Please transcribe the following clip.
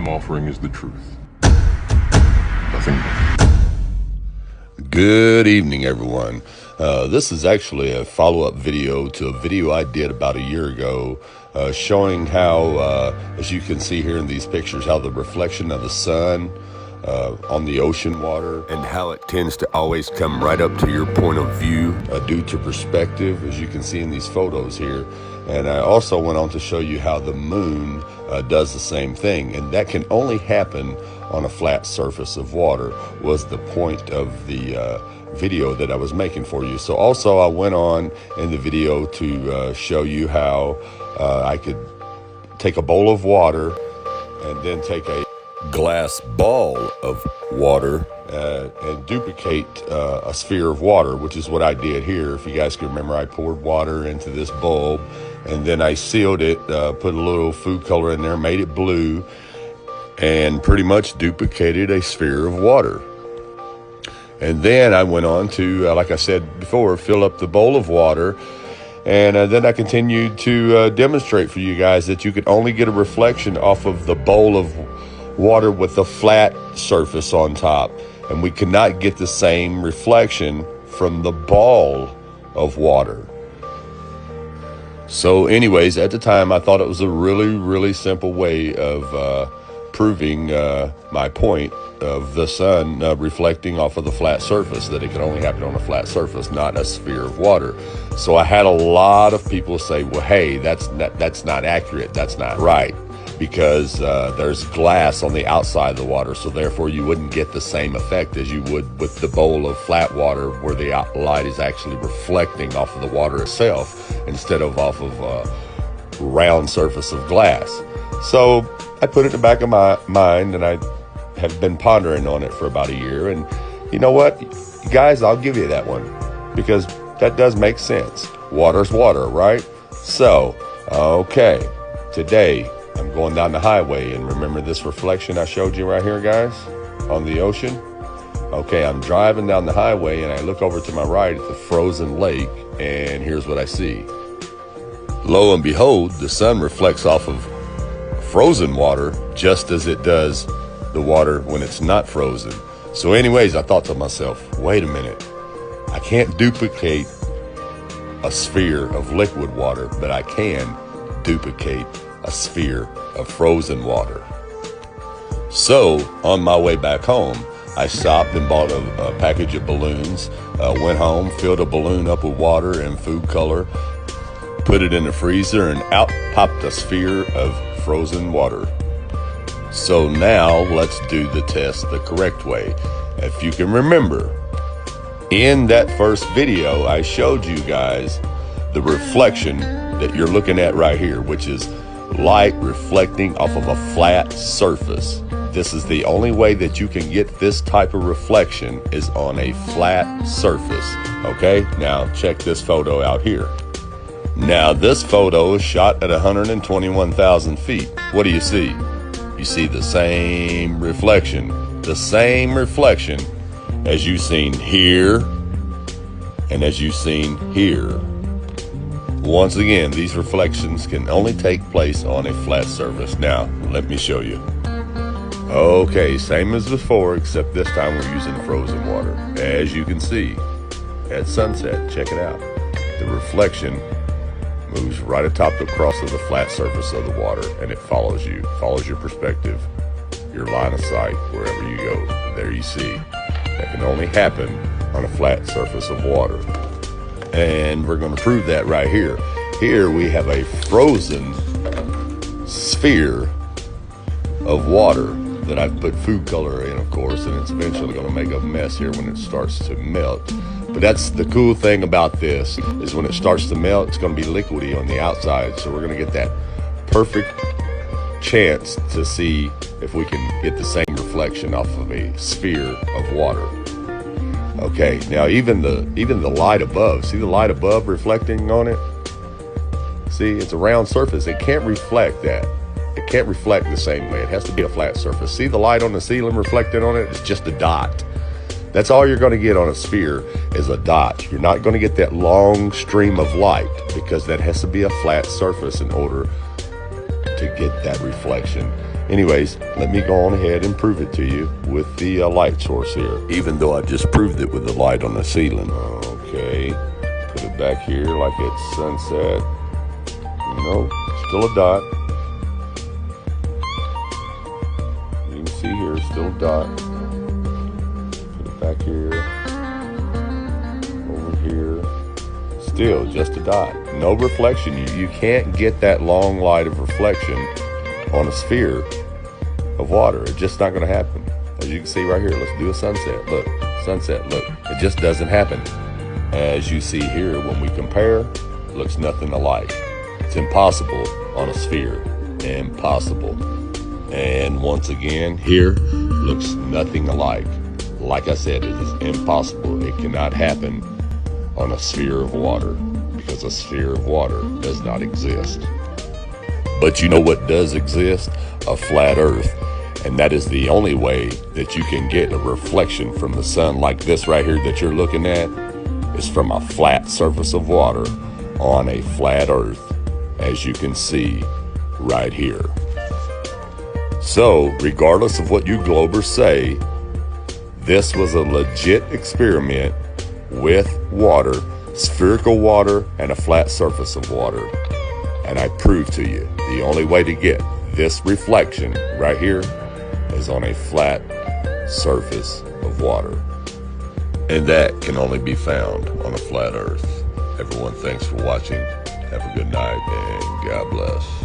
I'm offering is the truth. Nothing more. Good evening, everyone. This is actually a follow-up video to a video I did about a year ago showing how, as you can see here in these pictures, how the reflection of the sun on the ocean water and how it tends to always come right up to your point of view due to perspective, as you can see in these photos here. And I also went on to show you how the moon does the same thing, and that can only happen on a flat surface of water, was the point of the video that I was making for you. So also I went on in the video to show you how I could take a bowl of water and then take a glass ball of water and duplicate a sphere of water, which is what I did here. If you guys can remember, I poured water into this bulb and then I sealed it, put a little food color in there, made it blue, and pretty much duplicated a sphere of water. And then I went on to, like I said before, fill up the bowl of water. And then I continued to demonstrate for you guys that you could only get a reflection off of the bowl of water with a flat surface on top. And we cannot get the same reflection from the ball of water. So anyways, at the time, I thought it was a really, really simple way of proving my point of the sun reflecting off of the flat surface, that it can only happen on a flat surface, not a sphere of water. So I had a lot of people say, well, hey, that's not accurate, that's not right, because there's glass on the outside of the water, so therefore you wouldn't get the same effect as you would with the bowl of flat water, where the light is actually reflecting off of the water itself instead of off of a round surface of glass. So I put it in the back of my mind, and I have been pondering on it for about a year. And you know what, guys, I'll give you that one, because that does make sense. Water's water, right? So, okay, today I'm going down the highway, and remember this reflection I showed you right here, guys, on the ocean? Okay, I'm driving down the highway, and I look over to my right at the frozen lake, and here's what I see. Lo and behold, the sun reflects off of frozen water just as it does the water when it's not frozen. So anyways, I thought to myself, wait a minute, I can't duplicate a sphere of liquid water, but I can duplicate a sphere of frozen water. So on my way back home, I stopped and bought a package of balloons, went home, filled a balloon up with water and food color, put it in the freezer, and out popped a sphere of frozen water. So now let's do the test the correct way. If you can remember, in that first video, I showed you guys the reflection that you're looking at right here, which is light reflecting off of a flat surface. This is the only way that you can get this type of reflection, is on a flat surface. Okay, now check this photo out here. Now this photo is shot at 121,000 feet. What do you see? You see the same reflection as you've seen here and as you've seen here. Once again, these reflections can only take place on a flat surface. Now, let me show you. Okay, same as before, except this time we're using frozen water. As you can see, at sunset, check it out. The reflection moves right atop the cross of the flat surface of the water, and it follows you, follows your perspective, your line of sight, wherever you go. There you see. That can only happen on a flat surface of water. And we're going to prove that right here. Here we have a frozen sphere of water that I've put food color in, of course, and it's eventually going to make a mess here when it starts to melt. But that's the cool thing about this, is when it starts to melt, it's going to be liquidy on the outside. So we're going to get that perfect chance to see if we can get the same reflection off of a sphere of water. Okay, now even the light above, see the light above reflecting on it? See, it's a round surface. It can't reflect that. It can't reflect the same way. It has to be a flat surface. See the light on the ceiling reflected on it? It's just a dot. That's all you're going to get on a sphere, is a dot. You're not going to get that long stream of light, because that has to be a flat surface in order to to get that reflection. Anyways, let me go on ahead and prove it to you with the light source here, even though I just proved it with the light on the ceiling. Okay, put it back here like it's sunset. Nope, still a dot. You can see here, still a dot. Put it back here, over here. Still just a dot, no reflection. You can't get that long light of reflection on a sphere of water. It's just not going to happen. As you can see right here, let's do a sunset. Look, sunset, look. It just doesn't happen. As you see here, when we compare, looks nothing alike. It's impossible on a sphere. Impossible. And once again, here, looks nothing alike. Like I said, it is impossible. It cannot happen on a sphere of water, because a sphere of water does not exist. But you know what does exist? A flat earth. And that is the only way that you can get a reflection from the sun like this right here that you're looking at, is from a flat surface of water on a flat earth, as you can see right here. So regardless of what you globers say, this was a legit experiment with water, spherical water, and a flat surface of water. And I proved to you the only way to get this reflection right here is on a flat surface of water. And that can only be found on a flat earth. Everyone, thanks for watching. Have a good night and God bless.